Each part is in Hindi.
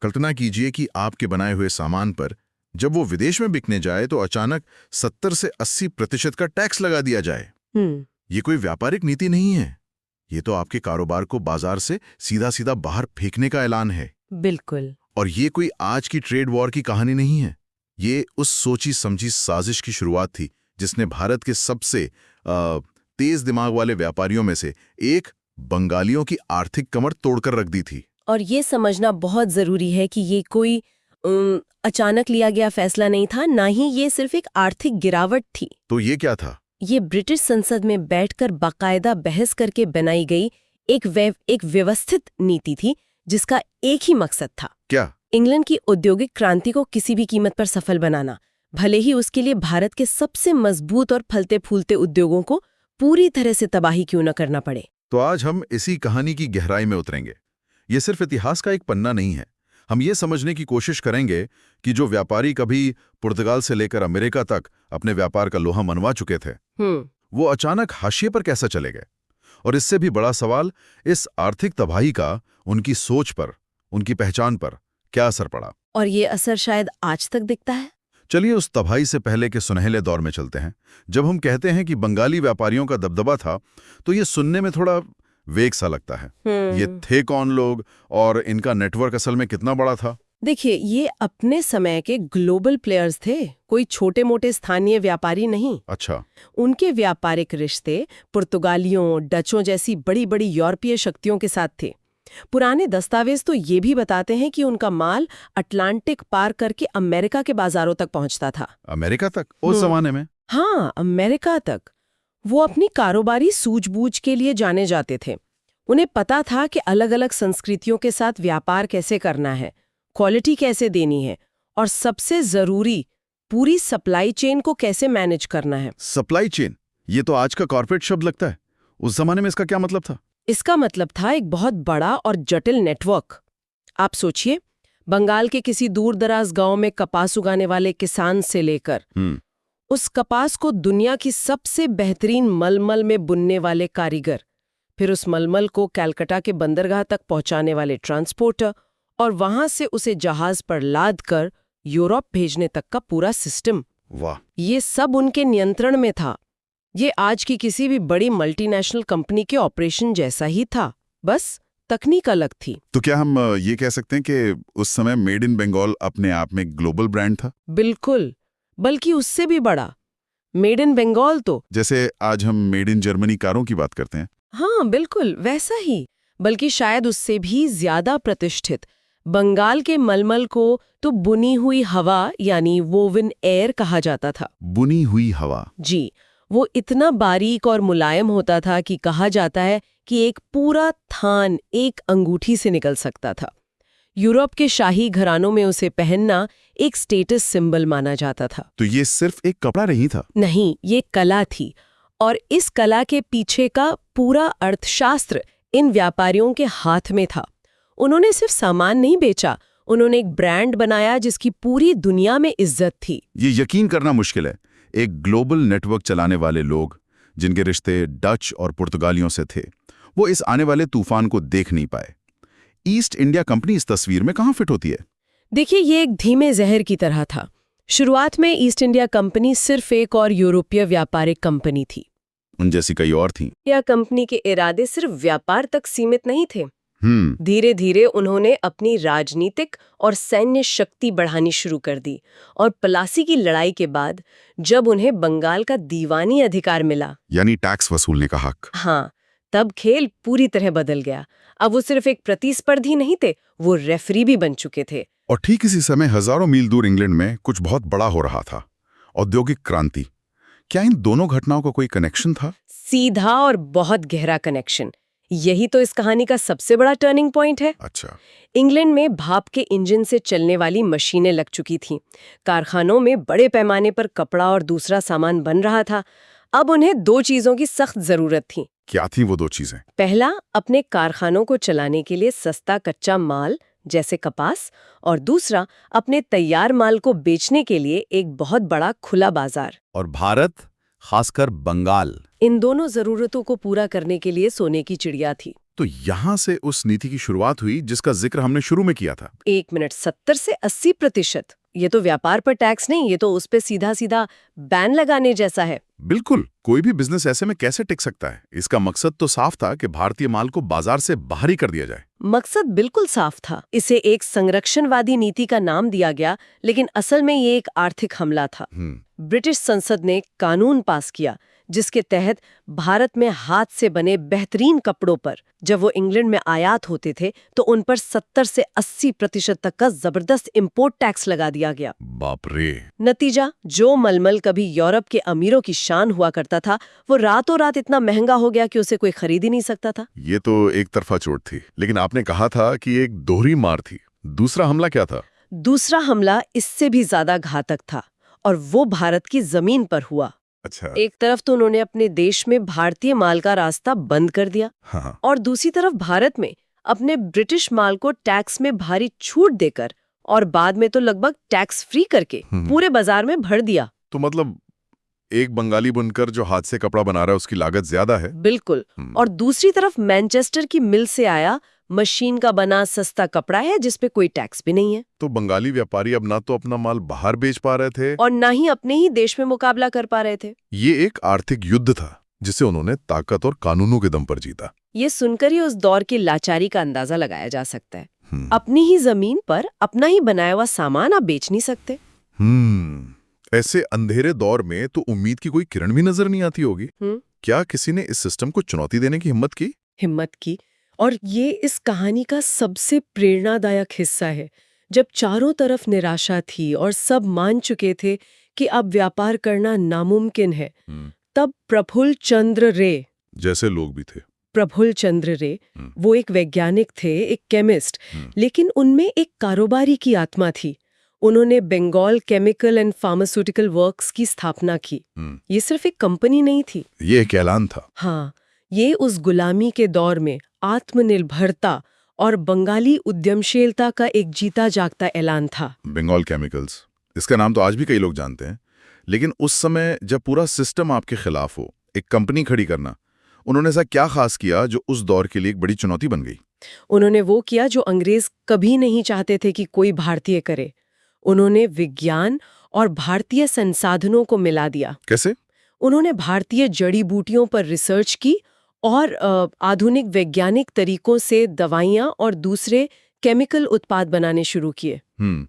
कल्पना कीजिए कि आपके बनाए हुए सामान पर जब वो विदेश में बिकने जाए तो अचानक 70 से 80% का टैक्स लगा दिया जाए। ये कोई व्यापारिक नीति नहीं है, ये तो आपके कारोबार को बाजार से सीधा सीधा बाहर फेंकने का ऐलान है। बिल्कुल। और ये कोई आज की ट्रेड वॉर की कहानी नहीं है, ये उस सोची समझी साजिश की शुरुआत थी जिसने भारत के सबसे तेज दिमाग वाले व्यापारियों में से एक बंगालियों की आर्थिक कमर तोड़कर रख दी थी। और ये समझना बहुत जरूरी है कि ये कोई अचानक लिया गया फैसला नहीं था, ना ही ये सिर्फ एक आर्थिक गिरावट थी। तो ये क्या था? ये ब्रिटिश संसद में बैठकर बाकायदा बहस करके बनाई गई एक व्यवस्थित नीति थी जिसका एक ही मकसद था। क्या? इंग्लैंड की औद्योगिक क्रांति को किसी भी कीमत पर सफल बनाना, भले ही उसके लिए भारत के सबसे मजबूत और फलते फूलते उद्योगों को पूरी तरह से तबाही क्यों न करना पड़े। तो आज हम इसी कहानी की गहराई में उतरेंगे। ये सिर्फ इतिहास का एक पन्ना नहीं है, हम ये समझने की कोशिश करेंगे कि जो व्यापारी कभी पुर्तगाल से लेकर अमेरिका तक अपने व्यापार का लोहा मनवा चुके थे, वो अचानक हाशिए पर कैसे चले गए। और इससे भी बड़ा सवाल, इस आर्थिक तबाही का उनकी सोच पर, उनकी पहचान पर क्या असर पड़ा। और ये असर शायद आज तक दिखता है। चलिए उस तबाही से पहले के सुनहले दौर में चलते हैं। जब हम कहते हैं कि बंगाली व्यापारियों का दबदबा था, तो ये सुनने में थोड़ा वेग सा लगता है। ये थे कौन लोग और इनका नेटवर्क असल में कितना बड़ा था? देखिए, ये अपने समय के ग्लोबल प्लेयर्स थे, कोई छोटे मोटे स्थानीय व्यापारी नहीं। अच्छा। उनके व्यापारिक रिश्ते पुर्तगालियों, डचों जैसी बड़ी बड़ी यूरोपीय शक्तियों के साथ थे। पुराने दस्तावेज तो ये भी बताते हैं कि उनका माल अटलांटिक पार करके अमेरिका के बाजारों तक पहुंचता था। अमेरिका तक? उस जमाने में? हाँ, अमेरिका तक। वो अपनी कारोबारी सूझबूझ के लिए जाने जाते थे। उन्हें पता था कि अलग अलग संस्कृतियों के साथ व्यापार कैसे करना है, क्वालिटी कैसे देनी है, और सबसे जरूरी, पूरी सप्लाई चेन को कैसे मैनेज करना है। सप्लाई चेन, ये तो आज का कॉर्पोरेट शब्द लगता है। उस जमाने में इसका क्या मतलब था? इसका मतलब था एक बहुत बड़ा और जटिल नेटवर्क। आप सोचिए, बंगाल के किसी दूर दराज गांव में कपास उगाने वाले किसान से लेकर उस कपास को दुनिया की सबसे बेहतरीन मलमल में बुनने वाले कारीगर, फिर उस मलमल को कलकत्ता के बंदरगाह तक पहुंचाने वाले ट्रांसपोर्टर, और वहां से उसे जहाज पर लाद कर यूरोप भेजने तक का पूरा सिस्टम। वाह! ये सब उनके नियंत्रण में था। ये आज की किसी भी बड़ी मल्टीनेशनल कंपनी के ऑपरेशन जैसा ही था, बस तकनीक अलग थी। तो क्या हम ये कह सकते हैं कि उस समय मेड इन बंगाल अपने आप में ग्लोबल ब्रांड था? बिल्कुल, बल्कि उससे भी बड़ा। मेड इन बंगाल तो जैसे आज हम मेड इन जर्मनी कारों की बात करते हैं। हाँ, बिल्कुल वैसा ही, बल्कि शायद उससे भी ज्यादा प्रतिष्ठित। बंगाल के मलमल को तो बुनी हुई हवा यानी वोवन एयर कहा जाता था। बुनी हुई हवा? जी, वो इतना बारीक और मुलायम होता था कि कहा जाता है कि एक पूरा थान एक अंगूठी से निकल सकता था। यूरोप के शाही घरानों में उसे पहनना एक स्टेटस सिंबल माना जाता था। तो ये सिर्फ एक कपड़ा नहीं था? नहीं, ये कला थी, और इस कला के पीछे का पूरा अर्थशास्त्र इन व्यापारियों के हाथ में था। उन्होंने सिर्फ सामान नहीं बेचा, उन्होंने एक ब्रांड बनाया जिसकी पूरी दुनिया में इज्जत थी। ये यकीन करना मुश्किल है, एक ग्लोबल नेटवर्क चलाने वाले लोग जिनके रिश्ते डच और पुर्तगालियों से थे, वो इस आने वाले तूफान को देख नहीं पाए। ईस्ट इंडिया कंपनी इस तस्वीर में कहाँ फिट होती है? देखिए, ये एक धीमे जहर की तरह था। शुरुआत में ईस्ट इंडिया कंपनी सिर्फ एक और यूरोपीय व्यापारिक कंपनी थी। उन जैसी कई और थीं। यह कंपनी के इरादे सिर्फ व्यापार तक सीमित नहीं थे। धीरे धीरे उन्होंने अपनी राजनीतिक और सैन्य शक्ति बढ़ानी शुरू कर दी, और प्लासी की लड़ाई के बाद जब उन्हें बंगाल का दीवानी अधिकार मिला, यानी टैक्स वसूलने का हक, हाँ, तब खेल पूरी तरह बदल गया। अब वो सिर्फ एक प्रतिस्पर्धी नहीं थे, वो रेफरी भी बन चुके थे। और ठीक इसी समय हजारों मील दूर इंग्लैंड में कुछ बहुत बड़ा हो रहा था, औद्योगिक क्रांति। क्या इन दोनों घटनाओं का कोई कनेक्शन था? सीधा और बहुत गहरा कनेक्शन। यही तो इस कहानी का सबसे बड़ा टर्निंग पॉइंट है। अच्छा। इंग्लैंड में भाप के इंजन से चलने वाली मशीनें लग चुकी थीं। कारखानों में बड़े पैमाने पर कपड़ा और दूसरा सामान बन रहा था। अब उन्हें दो चीजों की सख्त जरूरत थी। क्या थी वो दो चीजें? पहला, अपने कारखानों को चलाने के लिए सस्ता कच्चा माल जैसे कपास, और दूसरा, अपने तैयार माल को बेचने के लिए एक बहुत बड़ा खुला बाजार। और भारत, खासकर बंगाल, इन दोनों जरूरतों को पूरा करने के लिए सोने की चिड़िया थी। तो यहाँ से उस नीति की शुरुआत हुई जिसका जिक्र हमने शुरू में किया था। 1 मिनट, 70 से 80%? ये तो व्यापार पर टैक्स नहीं, ये तो उस पे सीधा सीधा बैन लगाने जैसा है। बिल्कुल, कोई भी बिजनेस ऐसे में कैसे टिक सकता है? इसका मकसद तो साफ था कि भारतीय माल को बाजार से बाहर ही कर दिया जाए। मकसद बिल्कुल साफ था। इसे एक संरक्षणवादी नीति का नाम दिया गया, लेकिन असल में ये एक आर्थिक हमला था। ब्रिटिश संसद ने कानून पास किया जिसके तहत भारत में हाथ से बने बेहतरीन कपड़ों पर जब वो इंग्लैंड में आयात होते थे तो उन पर 70 से 80% तक का जबरदस्त इंपोर्ट टैक्स लगा दिया गया। बाप रे! नतीजा, जो मलमल कभी यूरोप के अमीरों की शान हुआ करता था वो रातों रात इतना महंगा हो गया कि उसे कोई खरीद ही नहीं सकता था। ये तो एक तरफा चोट थी, लेकिन आपने कहा था कि एक दोहरी मार थी। दूसरा हमला क्या था? दूसरा हमला इससे भी ज्यादा घातक था और वो भारत की जमीन पर हुआ। अच्छा। एक तरफ तो उन्होंने अपने देश में भारतीय माल का रास्ता बंद कर दिया, हाँ। और दूसरी तरफ भारत में अपने ब्रिटिश माल को टैक्स में भारी छूट देकर और बाद में तो लगभग टैक्स फ्री करके पूरे बाजार में भर दिया। तो मतलब एक बंगाली बुनकर जो हाथ से कपड़ा बना रहा है उसकी लागत ज्यादा है। बिल्कुल। और दूसरी तरफ मैनचेस्टर की मिल से आया मशीन का बना सस्ता कपड़ा है जिसपे कोई टैक्स भी नहीं है। तो बंगाली व्यापारी अब ना तो अपना माल बाहर बेच पा रहे थे और ना ही अपने ही देश में मुकाबला कर पा रहे थे। ये एक आर्थिक युद्ध था जिसे उन्होंने ताकत और कानूनों के दम पर जीता। ये सुनकर ही उस दौर की लाचारी का अंदाजा लगाया जा सकता है। अपनी ही जमीन पर अपना ही बनाया हुआ सामान आप बेच नहीं सकते। ऐसे अंधेरे दौर में तो उम्मीद की कोई किरण भी नजर नहीं आती होगी। क्या किसी ने इस सिस्टम को चुनौती देने की हिम्मत की? और ये इस कहानी का सबसे प्रेरणादायक हिस्सा है। जब चारों तरफ निराशा थी और सब मान चुके थे कि अब व्यापार करना नामुमकिन है, तब प्रफुल्ल चंद्र रे जैसे लोग भी थे। प्रफुल्ल चंद्र रे वो एक वैज्ञानिक थे, एक केमिस्ट, लेकिन उनमें एक कारोबारी की आत्मा थी। उन्होंने Bengal chemical and pharmaceutical works की स्थापना की। ये सिर्फ एक कंपनी नहीं थी, ये एक ऐलान था। हाँ, ये उस गुलामी के दौर में आत्मनिर्भरता और बंगाली उद्यमशीलता का एक जीता जागता ऐलान था। बंगाल केमिकल्स, इसका नाम तो आज भी कई लोग जानते हैं, लेकिन उस समय जब पूरा सिस्टम आपके खिलाफ हो, एक कंपनी खड़ी करना, उन्होंने ऐसा क्या खास किया जो उस दौर के लिए एक बड़ी चुनौती बन गई? उन्होंने वो किया जो अंग्रेज कभी नहीं चाहते थे कि कोई भारतीय करे। उन्होंने विज्ञान और भारतीय संसाधनों को मिला दिया। कैसे? उन्होंने भारतीय जड़ी बूटियों पर रिसर्च की और आधुनिक वैज्ञानिक तरीकों से दवाइयाँ और दूसरे केमिकल उत्पाद बनाने शुरू किए।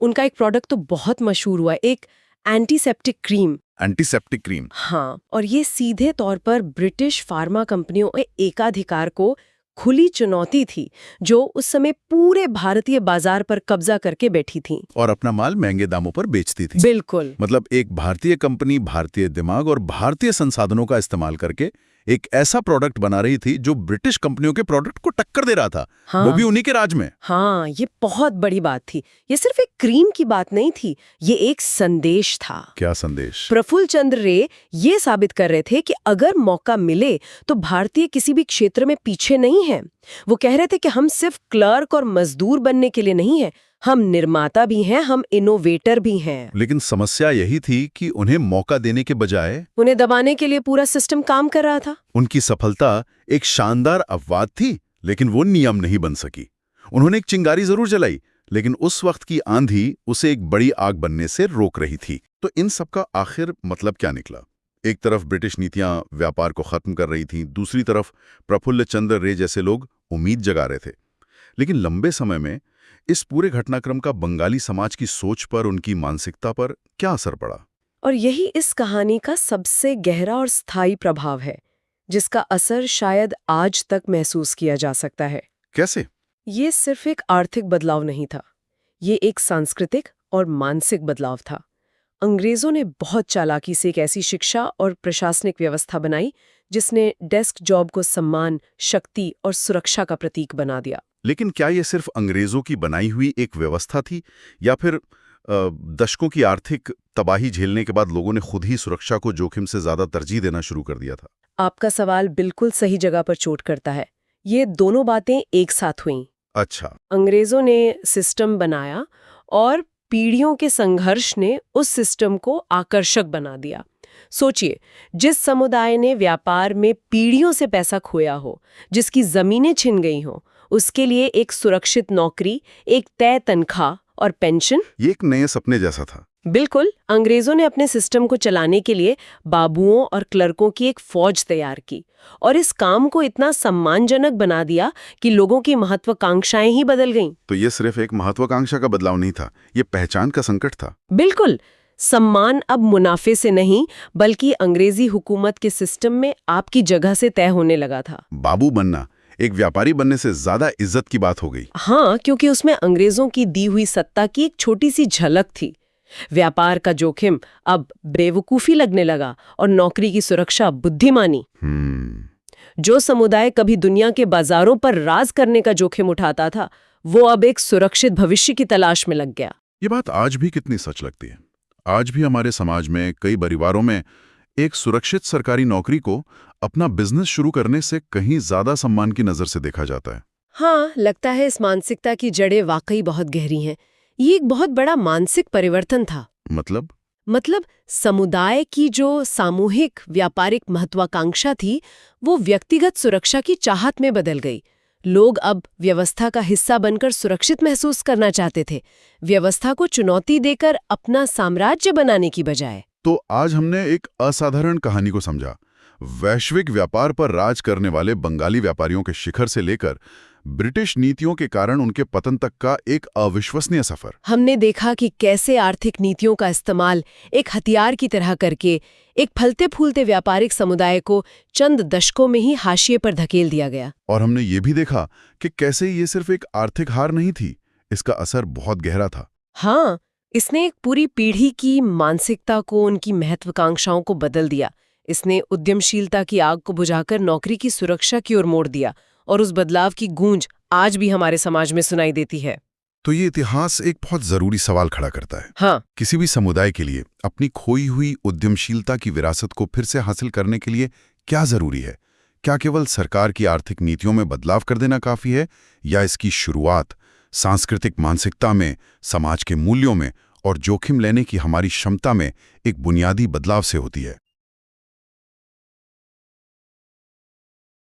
उनका एक प्रोडक्ट तो बहुत मशहूर हुआ, एक एंटीसेप्टिक क्रीम। Antiseptic cream? हाँ, और ये सीधे तौर पर ब्रिटिश फार्मा कंपनियों के एकाधिकार को खुली चुनौती थी, जो उस समय पूरे भारतीय बाजार पर कब्जा करके बैठी थी और अपना माल महंगे दामों पर बेचती थी। बिल्कुल। मतलब एक भारतीय कंपनी भारतीय दिमाग और भारतीय संसाधनों का इस्तेमाल करके एक ऐसा प्रोडक्ट बना रही थी जो ब्रिटिश कंपनियों के प्रोडक्ट को टक्कर दे रहा था। हाँ, वो भी उन्हीं के राज में। हाँ, ये बहुत बड़ी बात थी। ये सिर्फ एक क्रीम की बात नहीं थी, ये एक संदेश था। क्या संदेश? प्रफुल्ल चंद्र रे ये साबित कर रहे थे कि अगर मौका मिले तो भारतीय किसी भी क्षेत्र में पीछे नहीं है। वो कह रहे थे कि हम सिर्फ क्लर्क और मजदूर बनने के लिए नहीं है, हम निर्माता भी हैं, हम इनोवेटर भी हैं। लेकिन समस्या यही थी कि उन्हें मौका देने के बजाय उन्हें दबाने के लिए पूरा सिस्टम काम कर रहा था। उनकी सफलता एक शानदार अपवाद थी, लेकिन वो नियम नहीं बन सकी। उन्होंने एक चिंगारी जरूर जलाई, लेकिन उस वक्त की आंधी उसे एक बड़ी आग बनने से रोक रही थी। तो इन सब का आखिर मतलब क्या निकला? एक तरफ ब्रिटिश नीतियां व्यापार को खत्म कर रही थीं, दूसरी तरफ प्रफुल्ल चंद्र रे जैसे लोग उम्मीद जगा रहे थे। लेकिन लंबे समय में इस पूरे घटनाक्रम का बंगाली समाज की सोच पर, उनकी मानसिकता पर क्या असर पड़ा? और यही इस कहानी का सबसे गहरा और स्थायी प्रभाव है, जिसका असर शायद आज तक महसूस किया जा सकता है। कैसे? ये सिर्फ एक आर्थिक बदलाव नहीं था, ये एक सांस्कृतिक और मानसिक बदलाव था। अंग्रेजों ने बहुत चालाकी से एक ऐसी शिक्षा और प्रशासनिक व्यवस्था बनाई जिसने डेस्क जॉब को सम्मान, शक्ति और सुरक्षा का प्रतीक बना दिया। लेकिन क्या ये सिर्फ अंग्रेजों की बनाई हुई एक व्यवस्था थी, या फिर दशकों की आर्थिक तबाही झेलने के बाद लोगों ने खुद ही सुरक्षा को जोखिम से ज्यादा तरजीह देना शुरू कर दिया था? आपका सवाल बिल्कुल सही जगह पर चोट करता है। ये दोनों बातें एक साथ हुईं। अच्छा। अंग्रेजों ने सिस्टम बनाया और पीढ़ियों के संघर्ष ने उस सिस्टम को आकर्षक बना दिया। सोचिए, जिस समुदाय ने व्यापार में पीढ़ियों से पैसा खोया हो, जिसकी जमीनें छिन गई हों, उसके लिए एक सुरक्षित नौकरी, एक तय तनख्वाह और पेंशन। ये एक नए सपने जैसा था। बिल्कुल, अंग्रेजों ने अपने सिस्टम को चलाने के लिए बाबुओं और क्लर्कों की एक फौज तैयार की और इस काम को इतना सम्मानजनक बना दिया कि लोगों की महत्वाकांक्षाएं ही बदल गईं। तो ये सिर्फ एक महत्वाकांक्षा का बदलाव नहीं था, ये पहचान का संकट था। बिल्कुल, सम्मान अब मुनाफे से नहीं बल्कि अंग्रेजी हुकूमत के सिस्टम में आपकी जगह से तय होने लगा था। बाबू बनना एक व्यापारी बनने से ज्यादा इज्जत की बात हो गई। हाँ, क्योंकि उसमें अंग्रेजों की दी हुई सत्ता की एक छोटी सी झलक थी। व्यापार का जोखिम अब बेवकूफी लगने लगा और नौकरी की सुरक्षा बुद्धिमानी। जो समुदाय कभी दुनिया के बाजारों पर राज करने का जोखिम उठाता था, वो अब एक सुरक्षित भविष्य की तलाश में लग गया। ये बात आज भी कितनी सच लगती है। आज भी हमारे समाज में कई परिवारों में एक सुरक्षित सरकारी नौकरी को अपना बिजनेस शुरू करने से कहीं ज्यादा सम्मान की नजर से देखा जाता है। हाँ, लगता है इस मानसिकता की जड़ें वाकई बहुत गहरी हैं। ये एक बहुत बड़ा मानसिक परिवर्तन था। मतलब समुदाय की जो सामूहिक व्यापारिक महत्वाकांक्षा थी, वो व्यक्तिगत सुरक्षा की चाहत में बदल गई। लोग अब व्यवस्था का हिस्सा बनकर सुरक्षित महसूस करना चाहते थे, व्यवस्था को चुनौती देकर अपना साम्राज्य बनाने की बजाय। तो आज हमने एक असाधारण कहानी को समझा। वैश्विक व्यापार पर राज करने वाले बंगाली व्यापारियों के शिखर से लेकर ब्रिटिश नीतियों के कारण उनके पतन तक का एक अविश्वसनीय सफर। हमने देखा कि कैसे आर्थिक नीतियों का इस्तेमाल एक हथियार की तरह करके एक फलते फूलते व्यापारिक समुदाय को चंद दशकों में ही हाशिए पर धकेल दिया गया। और हमने ये भी देखा कि कैसे ये सिर्फ एक आर्थिक हार नहीं थी, इसका असर बहुत गहरा था। हाँ, इसने एक पूरी पीढ़ी की मानसिकता को, उनकी महत्वाकांक्षाओं को बदल दिया। इसने उद्यमशीलता की आग को बुझाकर नौकरी की सुरक्षा की ओर मोड़ दिया और उस बदलाव की गूंज आज भी हमारे समाज में सुनाई देती है। तो ये इतिहास एक बहुत जरूरी सवाल खड़ा करता है। हाँ, किसी भी समुदाय के लिए अपनी खोई हुई उद्यमशीलता की विरासत को फिर से हासिल करने के लिए क्या जरूरी है? क्या केवल सरकार की आर्थिक नीतियों में बदलाव कर देना काफी है, या इसकी शुरुआत सांस्कृतिक मानसिकता में, समाज के मूल्यों में और जोखिम लेने की हमारी क्षमता में एक बुनियादी बदलाव से होती है?